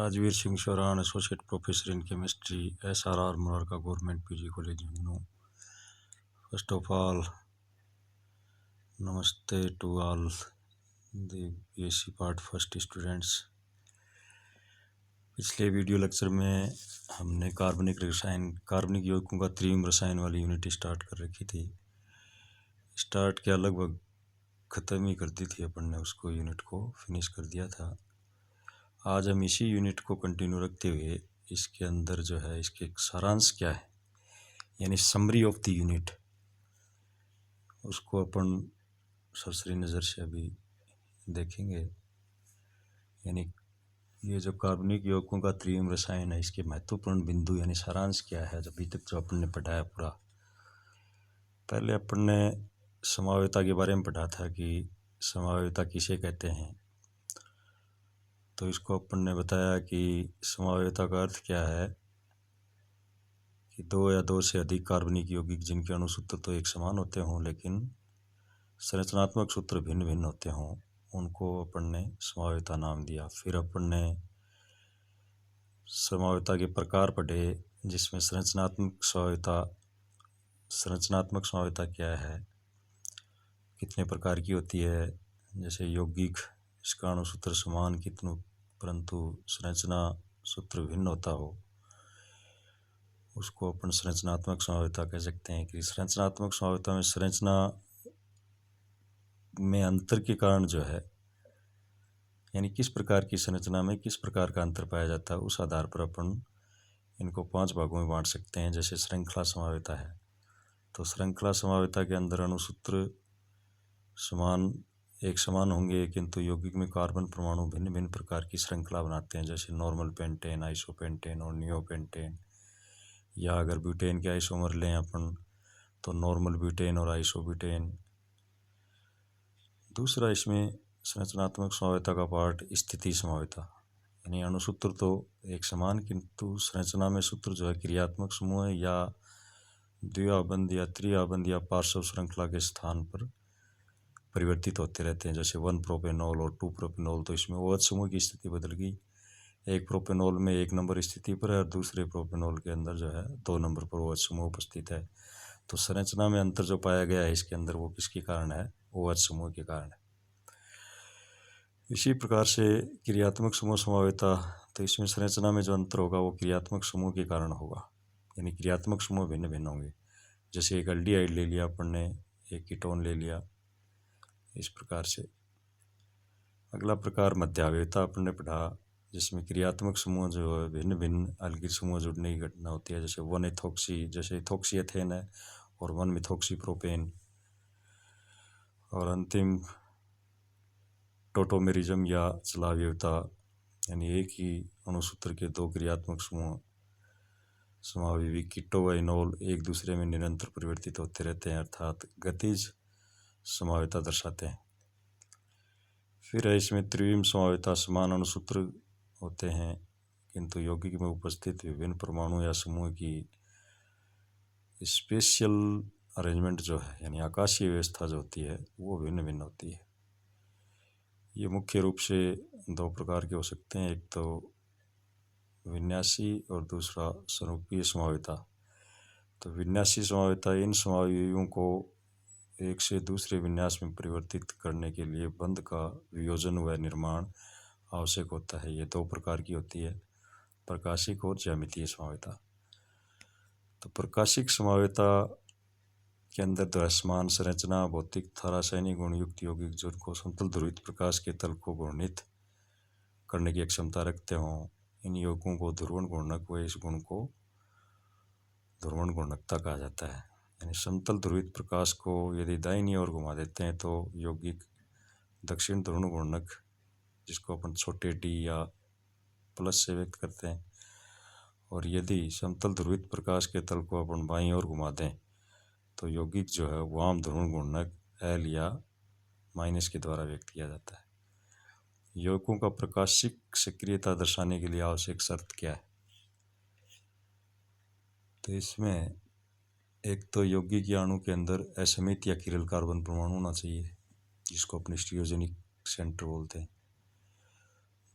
Rajveer Singh Shoran, associate professor in chemistry, SRR Murarka government PG college Jammu. First of all, नमस्ते to all the BSc part first students. पिछले video lecture में हमने कार्बनिक यौगिकों का त्रिविम रसायन वाली यूनिट स्टार्ट कर रखी थी। स्टार्ट क्या, लगभग ख़त्म ही कर दी थी अपन ने, उसको यूनिट को फिनिश कर दिया था। आज हम इसी यूनिट को कंटिन्यू रखते हुए इसके अंदर जो है इसके सारांश क्या है, यानी समरी ऑफ द यूनिट, उसको अपन सरसरी नज़र से अभी देखेंगे। यानी ये जो कार्बनिक यौगिकों का त्रिविम रसायन है, इसके महत्वपूर्ण बिंदु यानी सारांश क्या है। अभी तक जो अपन ने पढ़ाया पूरा, पहले अपन ने समवायता के बारे में पढ़ा था कि समवायता किसे कहते हैं। तो इसको अपन ने बताया कि समवायता का अर्थ क्या है कि दो या दो से अधिक कार्बनिक यौगिक जिनके अणु सूत्र तो एक समान होते हों लेकिन संरचनात्मक सूत्र भिन्न भिन्न होते हों, उनको अपन ने समवायता नाम दिया। फिर अपन ने समवायता के प्रकार पढ़े, जिसमें संरचनात्मक समवायता क्या है, कितने प्रकार की होती है। जैसे यौगिक, इसका अणु सूत्र समान कितनों परंतु संरचना सूत्र भिन्न होता हो, उसको अपन संरचनात्मक समवायता कह सकते हैं। कि संरचनात्मक समवायता में संरचना में अंतर के कारण जो है, यानी किस प्रकार की संरचना में किस प्रकार का अंतर पाया जाता है, उस आधार पर अपन इनको 5 भागों में बांट सकते हैं। जैसे श्रृंखला समवायता है, तो श्रृंखला समवायता के अंदर अणु सूत्र एक समान होंगे, किंतु यौगिक में कार्बन परमाणु भिन्न भिन्न प्रकार की श्रृंखला बनाते हैं। जैसे नॉर्मल पेंटेन, आइसोपेंटेन और नियोपेंटेन। या अगर ब्यूटेन के आइसोमर लें अपन, तो नॉर्मल ब्यूटेन और आइसोब्यूटेन। दूसरा इसमें संरचनात्मक समवायता का पार्ट स्थिति समवायता, यानी अणुसूत्र तो एक समान किंतु संरचना में सूत्र जो है क्रियात्मक समूह है या द्विआबंध या त्रिआबंध या पार्श्व श्रृंखला के स्थान पर परिवर्तित होते रहते हैं। जैसे 1 प्रोपेनॉल और 2 प्रोपेनॉल, तो इसमें OH समूह की स्थिति बदल गई। एक प्रोपेनॉल में 1 नंबर स्थिति पर है और दूसरे प्रोपेनॉल के अंदर जो है 2 नंबर पर OH समूह उपस्थित है। तो संरचना में अंतर जो पाया गया है इसके अंदर, वो किसके कारण है? OH समूह के कारण है। इसी प्रकार से क्रियात्मक समूह समवायता, तो इसमें संरचना में जो अंतर होगा वो क्रियात्मक समूह के कारण होगा, यानी क्रियात्मक समूह भिन्न भिन्न होंगे। जैसे एक एल्डिहाइड ले लिया अपन ने, एक कीटोन ले लिया, इस प्रकार से। अगला प्रकार मध्यावयवता अपन ने पढ़ा, जिसमें क्रियात्मक समूह जो है भिन्न भिन्न अलगिल समूह जुड़ने की घटना होती है। जैसे 1 इथोक्सी, जैसे इथोक्सी एथेन है, और 1 मिथोक्सी प्रोपेन। और अंतिम टोटोमेरिज्म या चलावयवता, यानी एक ही अणुसूत्र के 2 क्रियात्मक समूह समावयवी कीटो व इनोल एक दूसरे में निरंतर परिवर्तित होते रहते हैं, अर्थात गतिज समवायता दर्शाते हैं। फिर है इसमें त्रिविम समवायता, समान अणुसूत्र होते हैं किंतु यौगिक में उपस्थित विभिन्न परमाणु या समूह की स्पेशियल अरेंजमेंट जो है, यानी आकाशीय व्यवस्था जो होती है, वो भिन्न भिन्न होती है। ये मुख्य रूप से 2 प्रकार के हो सकते हैं, एक तो विन्यासी और दूसरा स्वरूपीय समवायता। तो विन्यासी समवायता इन समवायों को एक से दूसरे विन्यास में परिवर्तित करने के लिए बंध का वियोजन व निर्माण आवश्यक होता है। ये 2 प्रकार की होती है, प्रकाशिक और ज्यामितीय समवायता। तो प्रकाशिक समवायता के अंदर द्रव्यमान संरचना, भौतिक तथा रासायनिक गुण युक्त यौगिक जिनको समतल ध्रुवित प्रकाश के तल को घूर्णित करने की क्षमता रखते हों, इन यौगिकों को ध्रुवण घूर्णक व इस गुण को ध्रुवण घूर्णकता कहा जाता है। यानी समतल ध्रुवित प्रकाश को यदि दाहिनी ओर घुमा देते हैं तो यौगिक दक्षिण ध्रुवण घूर्णक, जिसको अपन छोटे d या प्लस से व्यक्त करते हैं, और यदि समतल ध्रुवित प्रकाश के तल को अपन बाईं ओर घुमा दें तो यौगिक जो है वाम ध्रुवण घूर्णक L या माइनस के द्वारा व्यक्त किया जाता है। यौगिकों का प्रकाशिक सक्रियता दर्शाने के लिए आवश्यक शर्त क्या है? तो इसमें एक तो यौगिक या अणु के अंदर असमित या किरल कार्बन परमाणु होना चाहिए, जिसको अपने स्टीरियोजेनिक सेंटर बोलते हैं।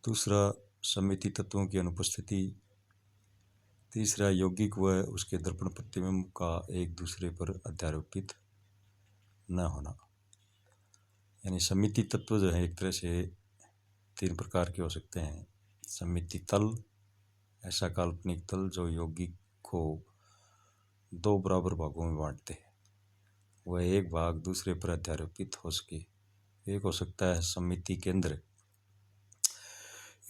दूसरा, सम्मिति तत्वों की अनुपस्थिति। तीसरा, यौगिक व उसके दर्पण प्रतिबिंब का एक दूसरे पर अध्यारोपित न होना। यानी सम्मिति तत्व जो है एक तरह से 3 प्रकार के हो सकते हैं। सम्मिति तल, ऐसा काल्पनिक तल जो यौगिक को 2 बराबर भागों में बांटते हैं, वह एक भाग दूसरे पर अध्यारोपित हो सके। एक हो सकता है सम्मिति केंद्र।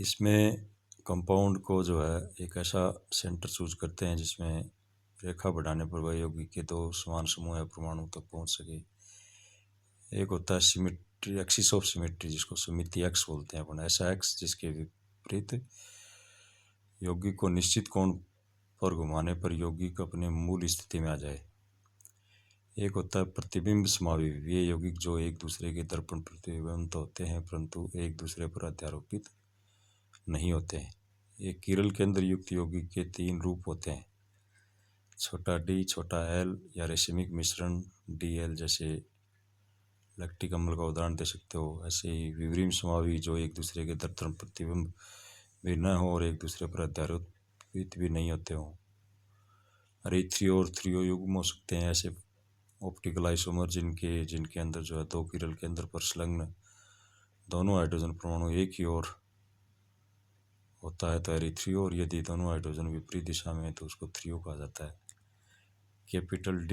इसमें कंपाउंड को जो है एक ऐसा सेंटर चूज करते हैं जिसमें रेखा बढ़ाने पर वह यौगिक के 2 समान समूह या परमाणु तक पहुंच सके। एक होता है सिमेट्री, एक्सिस ऑफ सिमेट्री, जिसको सम्मिति एक्स बोलते हैं अपन। ऐसा एक्स जिसके विपरीत यौगिक को निश्चित कोण पर घुमाने पर यौगिक अपने मूल स्थिति में आ जाए। एक होता है प्रतिबिंब समावि, ये यौगिक जो एक दूसरे के दर्पण प्रतिबिंब तो होते हैं परंतु एक दूसरे पर अध्यारोपित नहीं होते हैं। एक किरल केंद्र युक्त यौगिक के 3 रूप होते हैं, छोटा डी, छोटा एल या रेशमिक मिश्रण DL, जैसे लैक्टिक अम्ल का उदाहरण दे सकते हो। ऐसे ही विवरीम समावि जो एक दूसरे के दर्पण प्रतिबिंब भी न हो और एक दूसरे पर अध्यारोपित भी नहीं होते हों। अरेथ्रियो और थ्रियो युग्म हो सकते हैं। ऐसे ऑप्टिकल आइसोमर जिनके अंदर जो है 2 किरल केंद्र पर संलग्न दोनों हाइड्रोजन परमाणु एक ही ओर होता है तो एरिथ्रियो, और यदि दोनों हाइड्रोजन विपरीत दिशा में है तो उसको थ्रियो कहा जाता है। कैपिटल D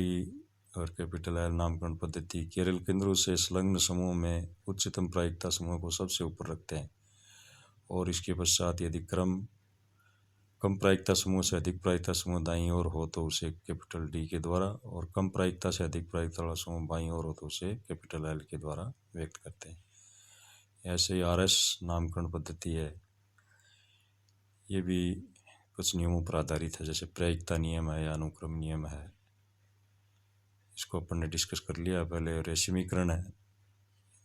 और कैपिटल L नामकरण पद्धति किरल केंद्रों से संलग्न समूह में उच्चतम प्रायिकता समूह को सबसे ऊपर रखते हैं और इसके पश्चात यदि क्रम कम प्रायिकता समूह से अधिक प्रायिकता समूह दाईं ओर हो तो उसे कैपिटल D के द्वारा, और कम प्रायिकता से अधिक प्रायिकता वाला समूह बाईं ओर हो तो उसे कैपिटल L के द्वारा व्यक्त करते हैं। ऐसे ही RS नामकरण पद्धति है, ये भी कुछ नियमों पर आधारित है, जैसे प्रायिकता नियम है या अनुक्रम नियम है। इसको अपन ने डिस्कस कर लिया पहले। रेशमीकरण है,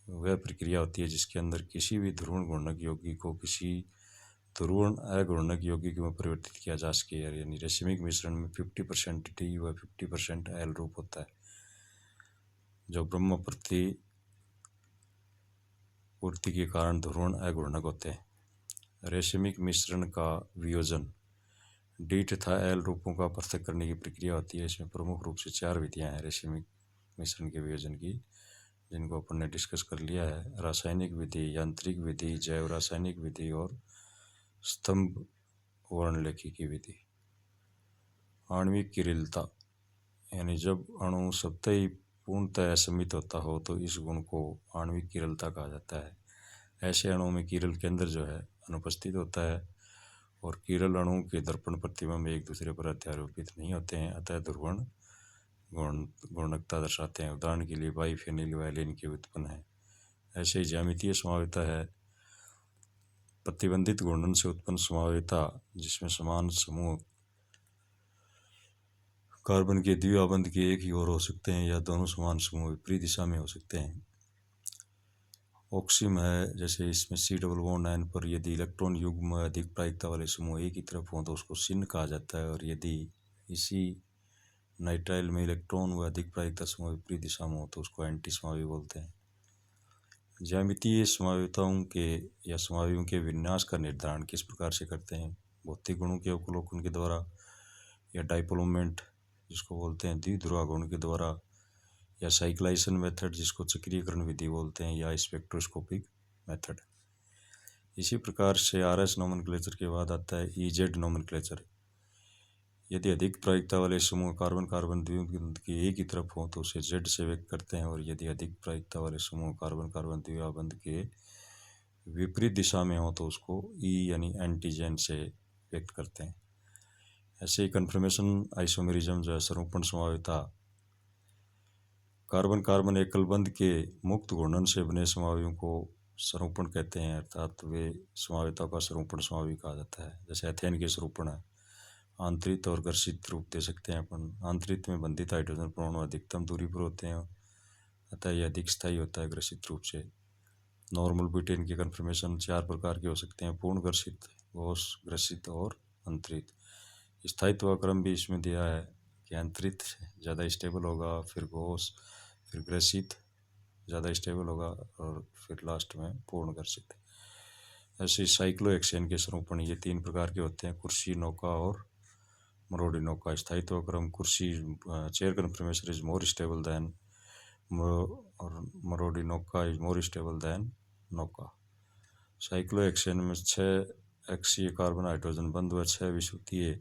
वह प्रक्रिया होती है जिसके अंदर किसी भी ध्रुवण घूर्णक यौगिक को किसी ध्रुवण अघूर्णक यौगिक में परिवर्तित किया जा सके। यानी रेशमिक मिश्रण में 50% D व 50% L रूप होता है, जो ब्रह्म प्रतिपूर्ति के कारण ध्रुवण अघूर्णक होते हैं। रेशमिक मिश्रण का वियोजन D तथा L रूपों का पृथक करने की प्रक्रिया होती है। इसमें प्रमुख रूप से 4 विधियां हैं रेशमिक मिश्रण के वियोजन की, जिनको अपन ने डिस्कस कर लिया है। रासायनिक विधि, यांत्रिक विधि, जैव रासायनिक विधि और स्तंभ वर्णलेखिकी विधि। आणविक किरिलता, यानी जब अणु स्वतः ही पूर्णतः असमित होता हो तो इस गुण को आणविक किरिलता कहा जाता है। ऐसे अणुओं में किरल केंद्र जो है अनुपस्थित होता है और किरल अणु के दर्पण प्रतिबिंब एक दूसरे पर अध्यारोपित नहीं होते हैं, अतः ध्रुवण घूर्णकता दर्शाते हैं। उदाहरण के लिए बाइफेनिल वायलिन के व्युत्पन्न है। ऐसे ही ज्यामितीय समावयवता है, प्रतिबंधित घूर्णन से उत्पन्न समावयवता जिसमें समान समूह कार्बन के द्विआबंध के एक ही ओर हो सकते हैं या दोनों समान समूह विपरीत दिशा में हो सकते हैं। ऑक्सिम है, जैसे इसमें C+N पर यदि इलेक्ट्रॉन युग्म अधिक प्रायिकता वाले समूह एक ही तरफ हों तो उसको सिन कहा जाता है, और यदि इसी नाइट्राइल में इलेक्ट्रॉन व अधिक प्रायिकता समूह विपरीत दिशा में हो तो उसको एंटी समावयवी बोलते हैं। ज्यामितीय समावयवताओं के या समावयवों के विन्यास का निर्धारण किस प्रकार से करते हैं? भौतिक गुणों के अवलोकन के द्वारा, या डाइपोल मोमेंट जिसको बोलते हैं द्विध्रुवा गुण के द्वारा, या साइक्लाइजेशन मेथड जिसको चक्रीयकरण विधि बोलते हैं, या स्पेक्ट्रोस्कोपिक मेथड। इसी प्रकार से RS नोमेनक्लेचर के बाद आता है EZ नोमेनक्लेचर। यदि अधिक प्रायिकता वाले समूह कार्बन कार्बन द्विबंध की एक ही तरफ हो तो उसे Z से व्यक्त करते हैं, और यदि अधिक प्रायिकता वाले समूह कार्बन कार्बन द्विबंध के विपरीत दिशा में हो तो उसको E यानी एंटीजन से व्यक्त करते हैं। ऐसे ही कन्फर्मेशन आइसोमेरिज्म जो है, संरूपण समावयवता, कार्बन कार्बन एकल बंध के मुक्त घूर्णन से बने समावयवों को संरूपण कहते हैं, अर्थात वे समावयवता का संरूपण समावयवी कहा जाता है। जैसे एथेन के संरूपण है, आंतरिक और घर्षित रूप दे सकते हैं अपन। आंतरिक में बंधित हाइड्रोजन परमाणु अधिकतम दूरी पर होते हैं, अतः यह अधिक स्थायी होता है घर्षित रूप से। नॉर्मल ब्यूटेन के कन्फर्मेशन 4 प्रकार के हो सकते हैं, पूर्ण घर्षित, गॉस घर्षित और अंतरित। स्थायित्व का क्रम भी इसमें दिया है कि अंतरित ज़्यादा स्टेबल होगा, फिर गॉस, फिर घर्षित ज़्यादा स्टेबल होगा, और फिर लास्ट में पूर्ण घर्षित। ऐसे साइक्लो हेक्सेन के स्वरूपण ये 3 प्रकार के होते हैं, कुर्सी, नौका और मरोड़ी नौका। स्थायित्व क्रम कुर्सी chair conformation is more stable than और मरोड़ी नौका इज मोर स्टेबल दैन नौका। साइक्लोहेक्सेन में 6 एक्सीय कार्बन हाइड्रोजन बंध व 6 विषुवतीय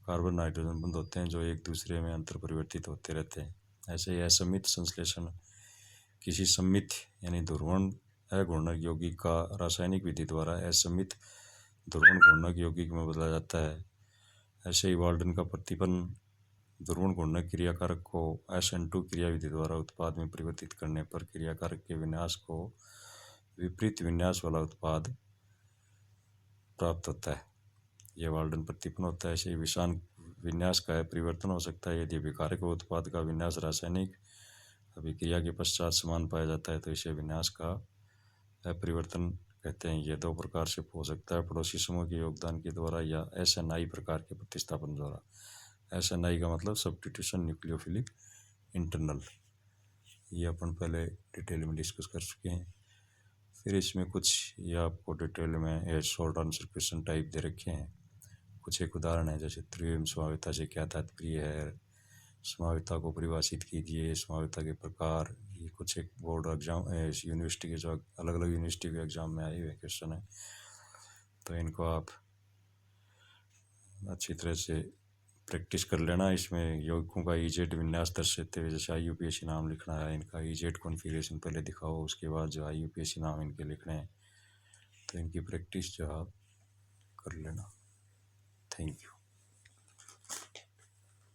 कार्बन नाइट्रोजन बंध होते हैं जो एक दूसरे में अंतर परिवर्तित होते रहते हैं। ऐसे ही असमित संश्लेषण किसी सम्मित यानी ध्रुवण अघूर्णक यौगिक का रासायनिक विधि द्वारा असमित ध्रुवण घूर्णक यौगिक में बदला जाता है। ऐसे ही वाल्डन का प्रतिपन्न ध्रुवण घूर्णक क्रियाकारक को SN2 क्रिया विधि द्वारा उत्पाद में परिवर्तित करने पर क्रियाकारक के विन्यास को विपरीत विन्यास वाला उत्पाद प्राप्त होता है। यह वाल्डन प्रतिपन्न होता है। ऐसे ही विषाण विन्यास का परिवर्तन हो सकता है। यदि अभिकारक व उत्पाद का विन्यास रासायनिक अभिक्रिया के पश्चात समान पाया जाता है तो इसे विन्यास का अपरिवर्तन कहते हैं। यह 2 प्रकार से हो सकता है, पड़ोसी समूह के योगदान के द्वारा या SNI प्रकार के प्रतिस्थापन द्वारा। SNI का मतलब सब्स्टिट्यूशन न्यूक्लियोफिलिक इंटरनल, ये अपन पहले डिटेल में डिस्कस कर चुके हैं। फिर इसमें कुछ ये आपको डिटेल में शॉर्ट आंसर क्वेश्चन टाइप दे रखे हैं। कुछ एक उदाहरण है, जैसे त्रिविम समाविता से क्या तात्पर्य है, समाविता को परिभाषित कीजिए, समाविता के प्रकार। ये कुछ एक बोर्ड एग्जाम यूनिवर्सिटी के जो अलग अलग यूनिवर्सिटी के एग्जाम में आए हुए क्वेश्चन है, तो इनको आप अच्छी तरह से प्रैक्टिस कर लेना। इसमें यौगिकों का EZ विन्यास दर्शाते हुए जैसे IUPAC नाम लिखना है, इनका EZ कॉन्फ़िगरेशन पहले दिखाओ, उसके बाद जो IUPAC नाम इनके लिखने हैं, तो इनकी प्रैक्टिस जो आप कर लेना। Thank you.